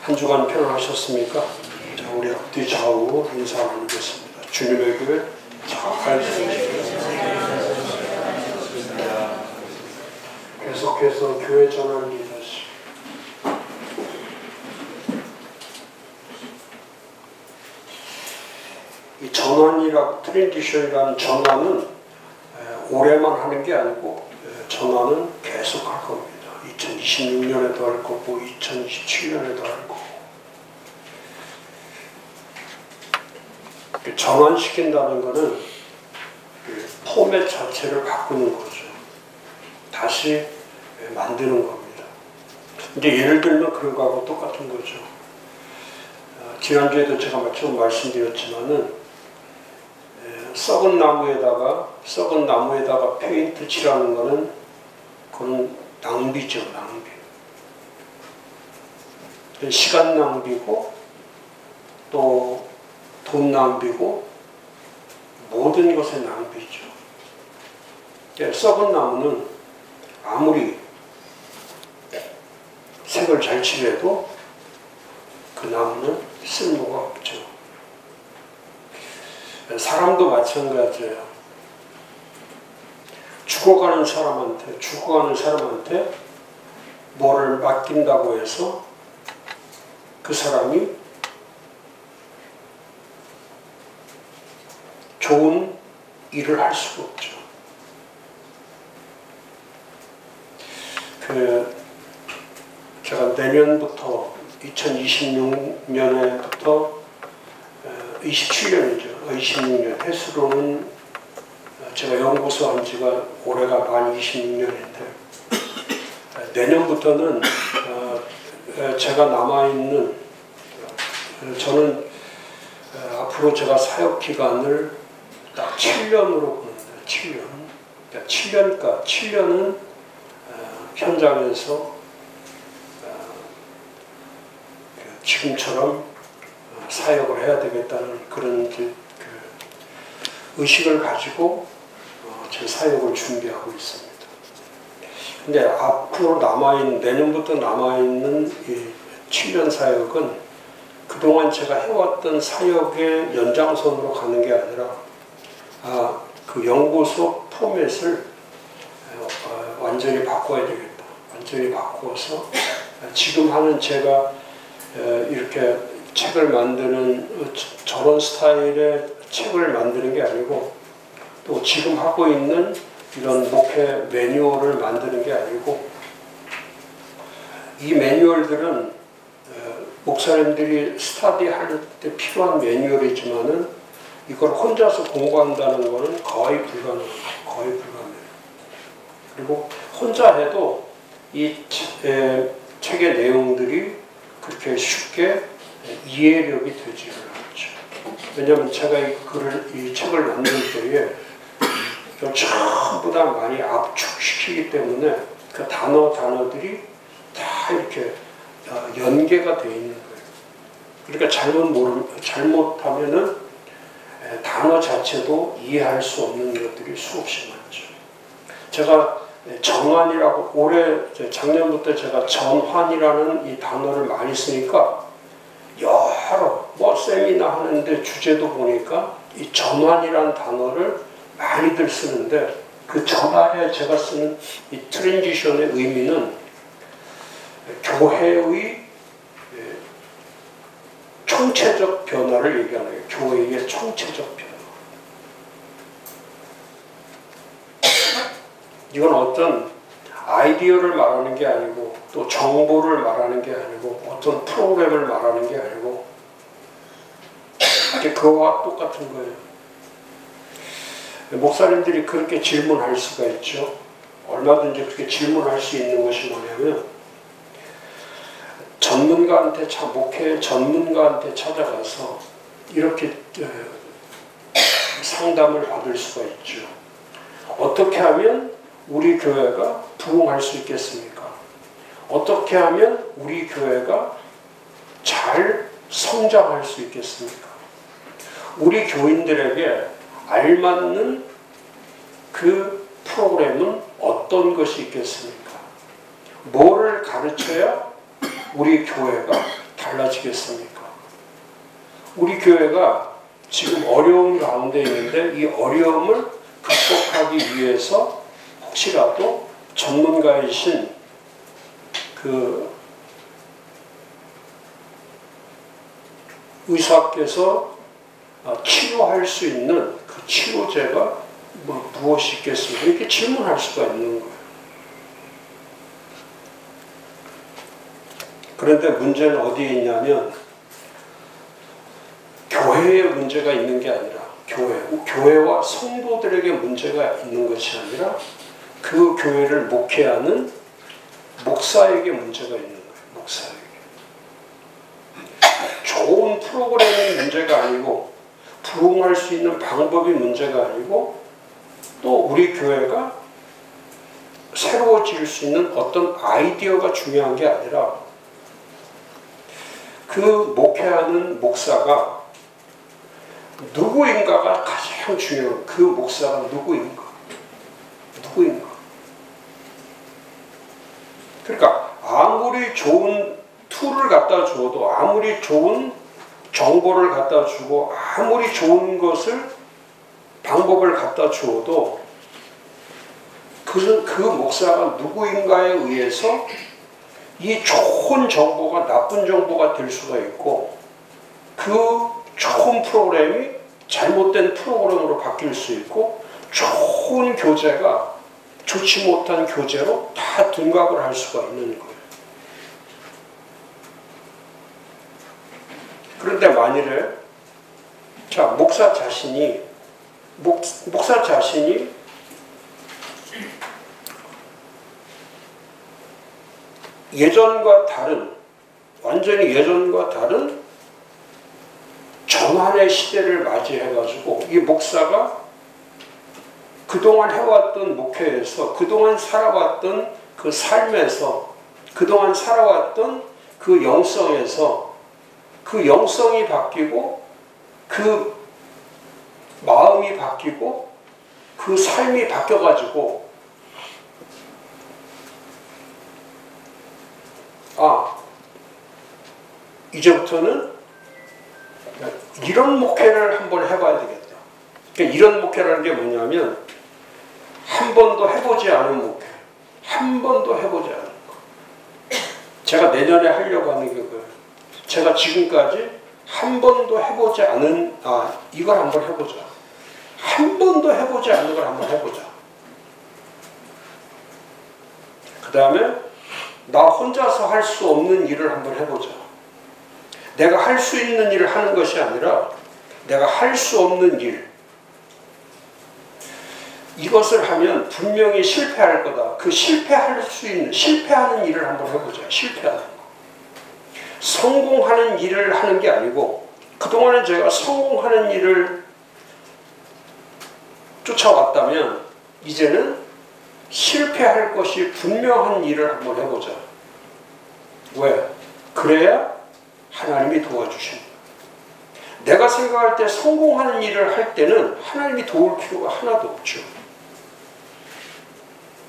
한 주간 편안하셨습니까? 자, 우리 앞뒤 좌우 인사 나누겠습니다. 주님의 교회 잘 지내셨습니다. 계속해서 교회 전환 기도시. 이 전환이라고 트랜지션이라는 전환은 올해만 하는 게 아니고 전환은 계속 할 겁니다. 2026년에도 할 거고 2027년에도 할 거고. 전환시킨다는 것은 포맷 자체를 바꾸는 거죠. 다시 만드는 겁니다. 이제 예를 들면 그거하고 똑같은 거죠. 지난주에도 제가 처음 말씀드렸지만은 썩은 나무에다가 페인트 칠하는 거는 그건 낭비죠, 낭비. 시간 낭비고 또 돈 낭비고 모든 것의 낭비죠. 썩은 나무는 아무리 색을 잘 칠해도 그 나무는 쓸모가 없죠. 사람도 마찬가지예요. 죽어가는 사람한테 뭐를 맡긴다고 해서 그 사람이 좋은 일을 할 수가 없죠. 제가 내년부터 2026년에부터 27년이죠. 26년 횟수로는 제가 연구소 한 지가 올해가 만 26년인데 내년부터는 제가 남아있는 저는 앞으로 제가 사역 기간을 딱 7년으로 보는데 7년. 그러니까 7년은 현장에서 지금처럼 사역을 해야 되겠다는 그런 의식을 가지고 제 사역을 준비하고 있습니다. 근데 앞으로 내년부터 남아있는 이 7년 사역은 그동안 제가 해왔던 사역의 연장선으로 가는 게 아니라 그 연구소 포맷을 완전히 바꿔야 되겠다. 완전히 바꾸어서 지금 하는 제가 이렇게 책을 만드는 저런 스타일의 책을 만드는 게 아니고 또 지금 하고 있는 이런 목회 매뉴얼을 만드는 게 아니고 이 매뉴얼들은 목사님들이 스터디할 때 필요한 매뉴얼이지만은 이걸 혼자서 공부한다는 것은 거의 불가능해요. 그리고 혼자 해도 이 책의 내용들이 그렇게 쉽게 이해력이 되지를 않죠. 왜냐하면 제가 이 책을 만들 때에 전부 다 많이 압축시키기 때문에 그 단어들이 다 이렇게 연계가 되어 있는 거예요. 그러니까 잘못하면은 단어 자체도 이해할 수 없는 것들이 수없이 많죠. 제가 전환이라고 작년부터 제가 전환이라는 이 단어를 많이 쓰니까 여러 세미나 하는데 주제도 보니까 이 전환이라는 단어를 많이들 쓰는데 그 전환에 제가 쓰는 이 트랜지션의 의미는 교회의 총체적 변화를 얘기하는 거예요. 교회의 총체적 변화. 이건 어떤 아이디어를 말하는 게 아니고 또 정보를 말하는 게 아니고 어떤 프로그램을 말하는 게 아니고 그거와 똑같은 거예요. 목사님들이 그렇게 질문할 수가 있죠. 얼마든지 그렇게 질문할 수 있는 것이 뭐냐면 목회 전문가한테 찾아가서 이렇게 상담을 받을 수가 있죠. 어떻게 하면 우리 교회가 부흥할 수 있겠습니까? 어떻게 하면 우리 교회가 잘 성장할 수 있겠습니까? 우리 교인들에게 알맞는 그 프로그램은 어떤 것이 있겠습니까? 뭐를 가르쳐야 우리 교회가 달라지겠습니까? 우리 교회가 지금 어려운 가운데 있는데 이 어려움을 극복하기 위해서 혹시라도 전문가이신 그 의사께서 치료할 수 있는 그 치료제가 무엇이 있겠습니까? 이렇게 질문할 수가 있는 거예요. 그런데 문제는 어디에 있냐면 교회에 문제가 있는 게 아니라 교회와 성도들에게 문제가 있는 것이 아니라 그 교회를 목회하는 목사에게 문제가 있는 거예요. 목사에게. 좋은 프로그램이 문제가 아니고 부흥할 수 있는 방법이 문제가 아니고 또 우리 교회가 새로워질 수 있는 어떤 아이디어가 중요한 게 아니라 그 목회하는 목사가 누구인가가 가장 중요한 그 목사가 누구인가. 그러니까 아무리 좋은 툴을 갖다 줘도 아무리 좋은 정보를 갖다 주고 아무리 좋은 것을 방법을 갖다 주어도 그 목사가 누구인가에 의해서 이 좋은 정보가 나쁜 정보가 될 수가 있고 그 좋은 프로그램이 잘못된 프로그램으로 바뀔 수 있고 좋은 교재가 좋지 못한 교재로 다 둔갑을 할 수가 있는 거예요. 그런데 만일에 목사 자신이 완전히 예전과 다른 전환의 시대를 맞이해가지고 이 목사가 그동안 해왔던 목회에서 그동안 살아왔던 그 삶에서 그동안 살아왔던 그 영성에서 그 영성이 바뀌고 그 마음이 바뀌고 그 삶이 바뀌어가지고 이제부터는 이런 목회를 한번 해봐야 되겠다. 그러니까 이런 목회라는 게 뭐냐면 한 번도 해보지 않은 목회, 한 번도 해보지 않은 거. 제가 내년에 하려고 하는 게 그거예요. 제가 지금까지 한 번도 해보지 않은 이걸 한번 해보자. 한 번도 해보지 않는 걸 한번 해보자. 그 다음에 나 혼자서 할 수 없는 일을 한번 해보자. 내가 할 수 있는 일을 하는 것이 아니라 내가 할 수 없는 일, 이것을 하면 분명히 실패할 거다. 그 실패하는 일을 한번 해보자. 실패하는 거. 성공하는 일을 하는 게 아니고 그동안에 제가 성공하는 일을 쫓아왔다면 이제는 실패할 것이 분명한 일을 한번 해보자. 왜? 그래야 하나님이 도와주십니다. 내가 생각할 때 성공하는 일을 할 때는 하나님이 도울 필요가 하나도 없죠.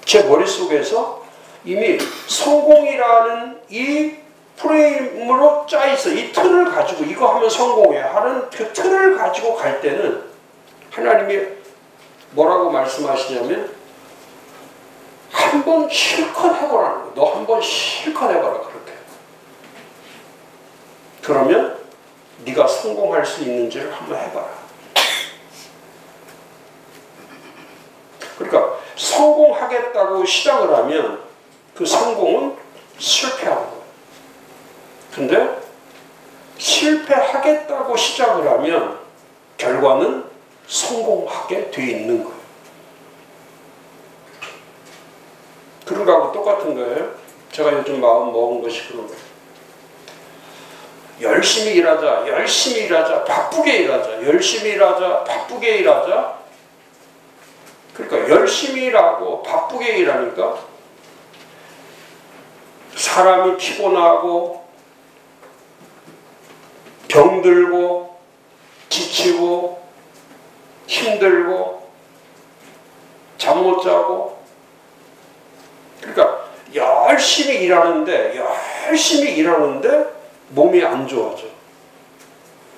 제 머릿속에서 이미 성공이라는 이 프레임으로 짜있어. 이 틀을 가지고 이거 하면 성공해 하는 그 틀을 가지고 갈 때는 하나님이 뭐라고 말씀하시냐면 한 번 실컷 해보라는 거야. 너 한 번 실컷 해봐라. 그렇게. 그러면 네가 성공할 수 있는지를 한번 해봐라. 그러니까 성공하겠다고 시작을 하면 그 성공은 실패하는 거예요. 근데 실패하겠다고 시작을 하면 결과는 성공하게 돼 있는 거예요. 그런 거하고 똑같은 거예요. 제가 요즘 마음 먹은 것이 그런 거예요. 열심히 일하자, 바쁘게 일하자, 열심히 일하자, 바쁘게 일하자. 그러니까 열심히 일하고 바쁘게 일하니까 사람이 피곤하고 병들고 지치고 힘들고 잠 못 자고. 그러니까 열심히 일하는데 몸이 안 좋아져.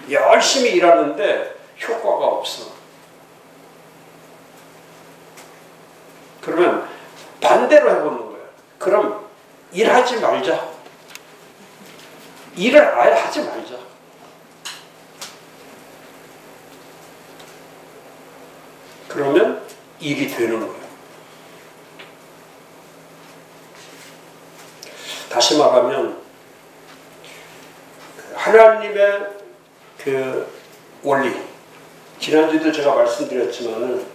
열심히 일하는데 효과가 없어. 그러면 반대로 해보는 거예요. 그럼 일하지 말자. 일을 아예 하지 말자. 그러면 일이 되는 거예요. 다시 말하면 하나님의 그 원리, 지난주에도 제가 말씀드렸지만은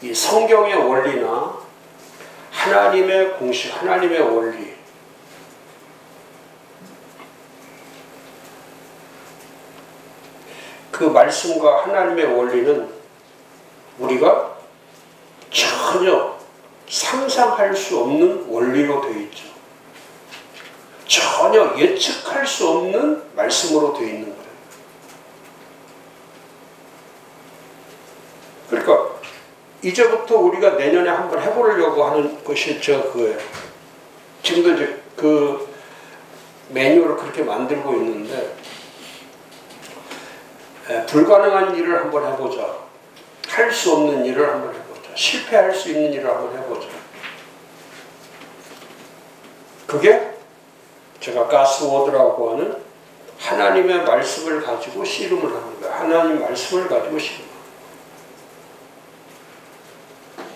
이 성경의 원리나 하나님의 공식, 하나님의 원리, 그 말씀과 하나님의 원리는 우리가 전혀 상상할 수 없는 원리로 되어 있죠. 전혀 예측할 수 없는 말씀으로 되어 있는 거예요. 그러니까 이제부터 우리가 내년에 한번 해보려고 하는 것이 그거예요. 지금도 이제 그 매뉴얼을 그렇게 만들고 있는데, 불가능한 일을 한번 해보자. 할 수 없는 일을 한번 해보자. 실패할 수 있는 일을 한번 해보자. 그게 제가 가스워드라고 하는 하나님의 말씀을 가지고 씨름을 하는 거예요. 하나님 말씀을 가지고 씨름.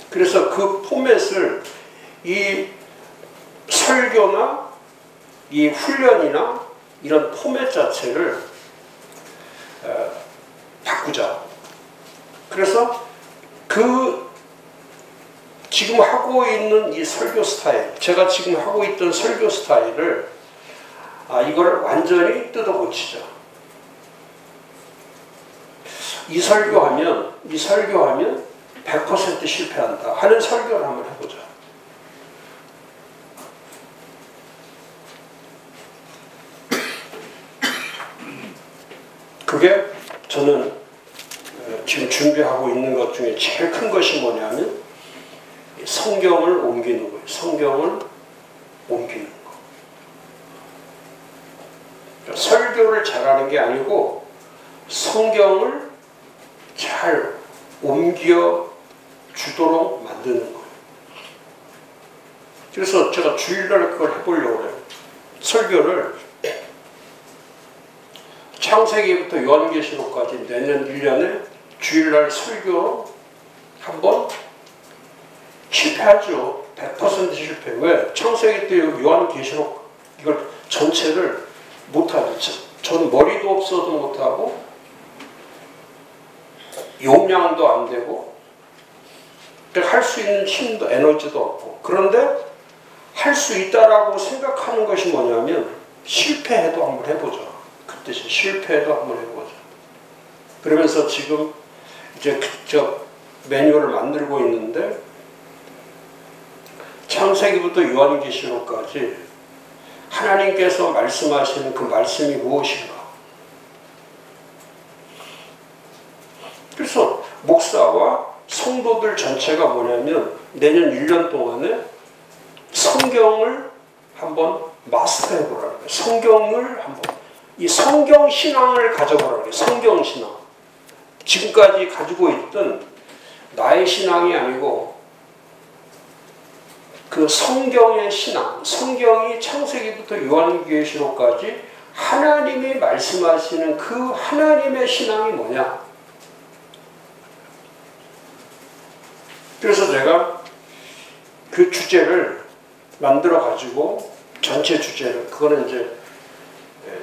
그래서 그 포맷을 이 설교나 이 훈련이나 이런 포맷 자체를 바꾸자. 그래서 그 지금 하고 있는 이 설교 스타일, 제가 지금 하고 있던 설교 스타일을 이걸 완전히 뜯어 고치자. 이 설교하면 100% 실패한다 하는 설교를 한번 해보자. 그게 저는 지금 준비하고 있는 것 중에 제일 큰 것이 뭐냐면 성경을 옮기는 거예요. 성경을 옮기는 거. 그러니까 설교를 잘하는 게 아니고 성경을 잘 옮겨 주도록 만드는 거예요. 그래서 제가 주일날 그걸 해보려고 해요. 설교를 창세기부터 요한계시록까지 내년 1년에 주일날 설교로 한번 실패하죠. 100% 실패. 왜? 창세기 때 요한계시록 이걸 전체를 못하죠. 저는 머리도 없어도 못하고 용량도 안 되고 할 수 있는 힘도 에너지도 없고, 그런데 할 수 있다라고 생각하는 것이 뭐냐면 실패해도 한번 해보자. 그 뜻이 실패해도 한번 해보자. 그러면서 지금 이제 저 매뉴얼을 만들고 있는데 창세기부터 요한계시록까지 하나님께서 말씀하시는 그 말씀이 무엇인가. 그래서 목사와 성도들 전체가 뭐냐면 내년 1년 동안에 성경을 한번 마스터해보라는 거예요. 성경을 한번, 이 성경 신앙을 가져보라는 거예요. 성경 신앙. 지금까지 가지고 있던 나의 신앙이 아니고 그 성경의 신앙, 성경이 창세기부터 요한계시록까지 하나님이 말씀하시는 그 하나님의 신앙이 뭐냐. 그래서 제가 그 주제를 만들어 가지고 전체 주제를, 그거는 이제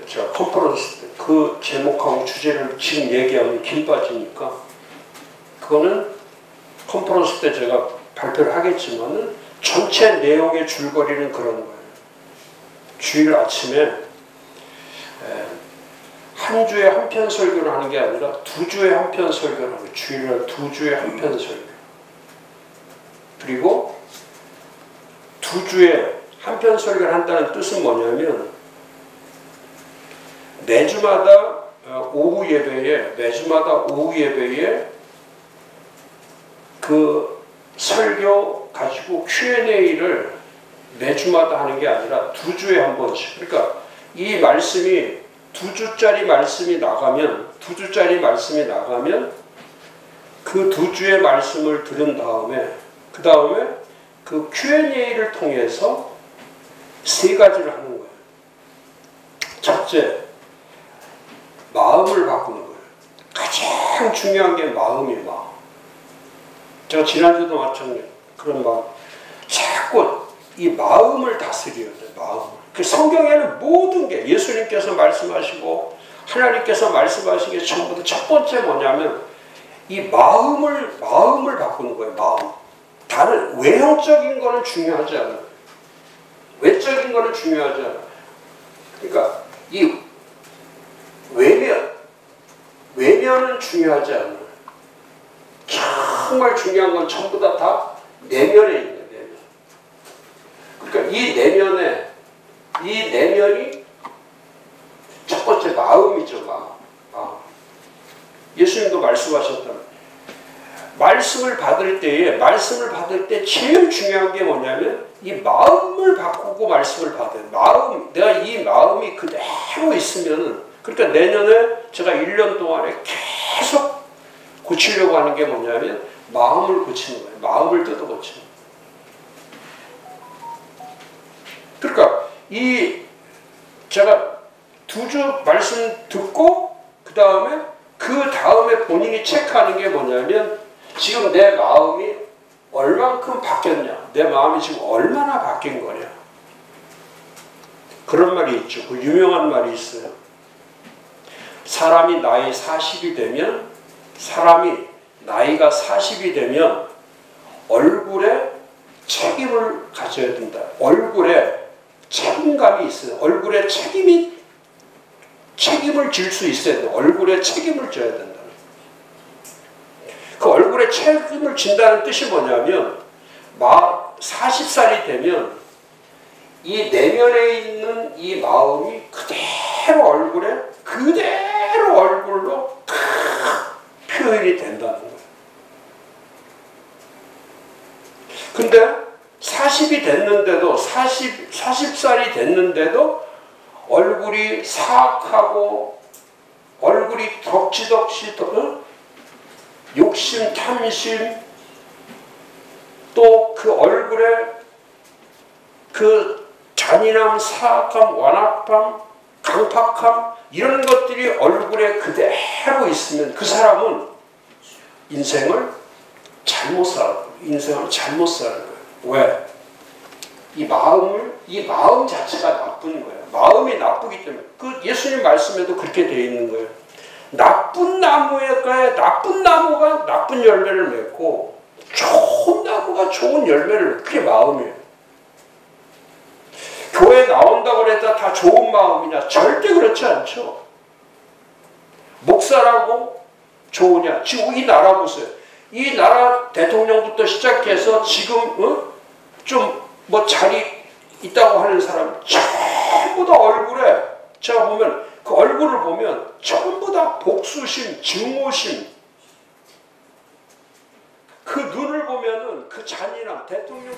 제가 컨퍼런스 때 그 제목하고 주제를 지금 얘기하면 길 빠지니까 그거는 컨퍼런스 때 제가 발표를 하겠지만은 전체 내용의 줄거리는 그런 거예요. 주일 아침에 한 주에 한 편 설교를 하는 게 아니라 2주에 한 편 설교를 하는 거예요. 주일날 2주에 한 편 설교. 그리고 2주에 한 편 설교를 한다는 뜻은 뭐냐면 매주마다 오후 예배에 그 설교 가지고 Q&A를 매주마다 하는 게 아니라 2주에 한 번씩. 그러니까 이 말씀이 2주짜리 말씀이 나가면 그 2주의 말씀을 들은 다음에 그 다음에 그 Q&A를 통해서 3가지를 하는 거예요. 첫째, 마음을 바꾸는 거예요. 가장 중요한 게 마음이에요. 마음. 제가 지난주도 마찬가지로 그런 마음. 자꾸 이 마음을 다스려야 돼요. 마음을. 그 성경에는 모든 게 예수님께서 말씀하시고 하나님께서 말씀하신 게 전부 다 첫 번째 뭐냐면 이 마음을 바꾸는 거예요. 마음. 다른 외형적인 거는 중요하지 않아요. 외적인 거는 중요하지 않아요. 그러니까 이 외면은 중요하지 않아요. 정말 중요한 건 전부 다 내면에 있는 내면. 그러니까 이 내면이 첫 번째 마음이죠. 마음. 예수님도 말씀하셨다면 말씀을 받을 때 제일 중요한 게 뭐냐면 이 마음을 바꾸고 말씀을 받아요. 내가 이 마음이 그대로 있으면은, 그러니까 내년에 제가 1년 동안에 계속 고치려고 하는 게 뭐냐면 마음을 고치는 거예요. 마음을 뜯어 고치는 거예요. 그러니까 제가 2주 말씀 듣고 그 다음에 본인이 체크하는 게 뭐냐면 지금 내 마음이 얼만큼 바뀌었냐, 내 마음이 지금 얼마나 바뀐 거냐. 그런 말이 있죠. 그 유명한 말이 있어요. 사람이 나이가 40이 되면 얼굴에 책임을 가져야 된다. 얼굴에 책임감이 있어요. 얼굴에 책임을 질 수 있어야 돼. 얼굴에 책임을 져야 된다. 그 얼굴에 책임을 진다는 뜻이 뭐냐면 40살이 되면 이 내면에 있는 이 마음이 그대로 얼굴로 표현이 된다는 거예요. 근데 40살이 됐는데도 얼굴이 사악하고 얼굴이 덕지덕지 욕심, 탐심, 또 그 얼굴에 그 잔인함, 사악함, 완악함, 강팍함, 이런 것들이 얼굴에 그대로 있으면 그 사람은 인생을 잘못 살아요. 왜? 이 마음 자체가 나쁜 거예요. 마음이 나쁘기 때문에. 그 예수님 말씀에도 그렇게 되어 있는 거예요. 나쁜 나무가 나쁜 열매를 맺고 좋은 나무가 좋은 열매를 맺고, 그게 마음이에요. 교회 나온다고 해서 다 좋은 마음이냐? 절대 그렇지 않죠. 목사라고 좋으냐? 지금 이 나라 보세요. 이 나라 대통령부터 시작해서 지금 좀 뭐 자리 있다고 하는 사람 전부 다 얼굴에 제가 보면 그 얼굴을 보면 전부 다 복수심, 증오심, 그 눈을 보면은 그 잔인함, 대통령